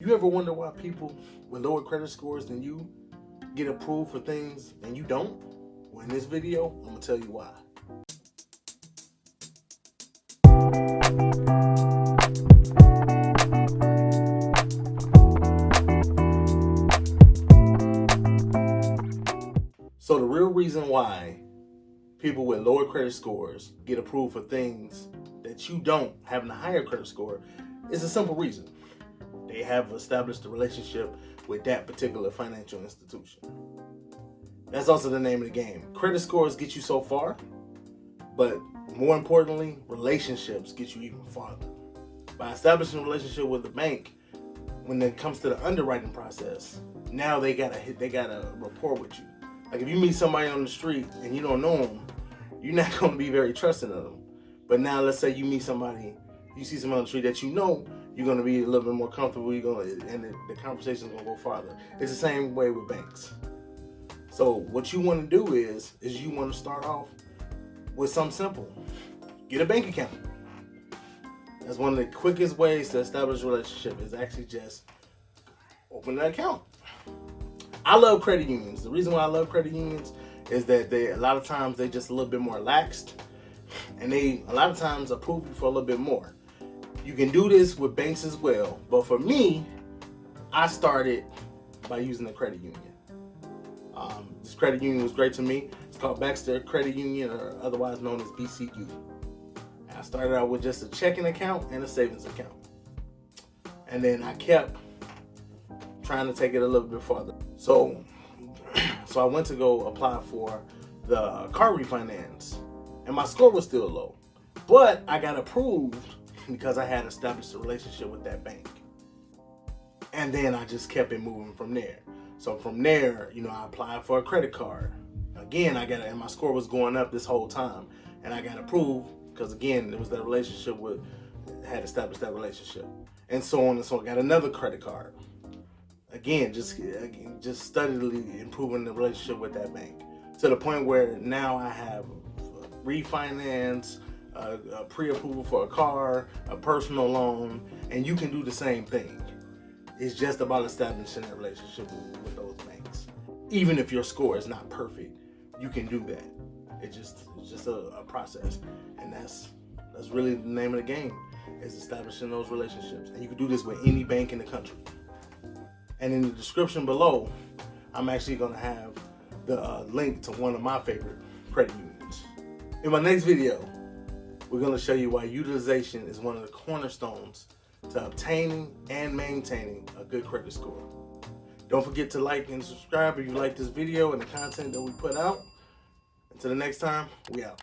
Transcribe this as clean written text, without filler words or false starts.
You ever wonder why people with lower credit scores than you get approved for things and you don't? Well, in this video, I'm gonna tell you why. So the real reason why people with lower credit scores get approved for things that you don't, having a higher credit score, is a simple reason. They have established a relationship with that particular financial institution. That's also the name of the game. Credit scores get you so far, but more importantly, relationships get you even farther. By establishing a relationship with the bank, when it comes to the underwriting process, now they got a rapport with you. Like if you meet somebody on the street and you don't know them, you're not going to be very trusting of them. But now let's say you see somebody on the street that you know, you're going to be a little bit more comfortable. And the conversation's going to go farther. It's the same way with banks. So what you want to do is you want to start off with something simple. Get a bank account. That's one of the quickest ways to establish a relationship, is actually just open an account. I love credit unions. The reason why I love credit unions is that a lot of times they just a little bit more laxed, and they a lot of times approve you for a little bit more. You can do this with banks as well, but for me, I started by using a credit union. This credit union was great to me. It's called Baxter Credit Union, or otherwise known as BCU. I started out with just a checking account and a savings account, and then I kept trying to take it a little bit farther. So I went to go apply for the car refinance, and my score was still low, but I got approved because I had established a relationship with that bank. And then I just kept it moving from there. So from there, I applied for a credit card. Again, and my score was going up this whole time, and I got approved because again, it was that relationship had established that relationship, and so on and so on. I got another credit card. Again, just steadily improving the relationship with that bank to the point where now I have refinance, a pre-approval for a car, a personal loan, and you can do the same thing. It's just about establishing that relationship with those banks. Even if your score is not perfect, you can do that. It's just a process, and that's really the name of the game, is establishing those relationships. And you can do this with any bank in the country. And in the description below, I'm actually going to have the link to one of my favorite credit unions. In my next video, we're going to show you why utilization is one of the cornerstones to obtaining and maintaining a good credit score. Don't forget to like and subscribe if you like this video and the content that we put out. Until the next time, we out.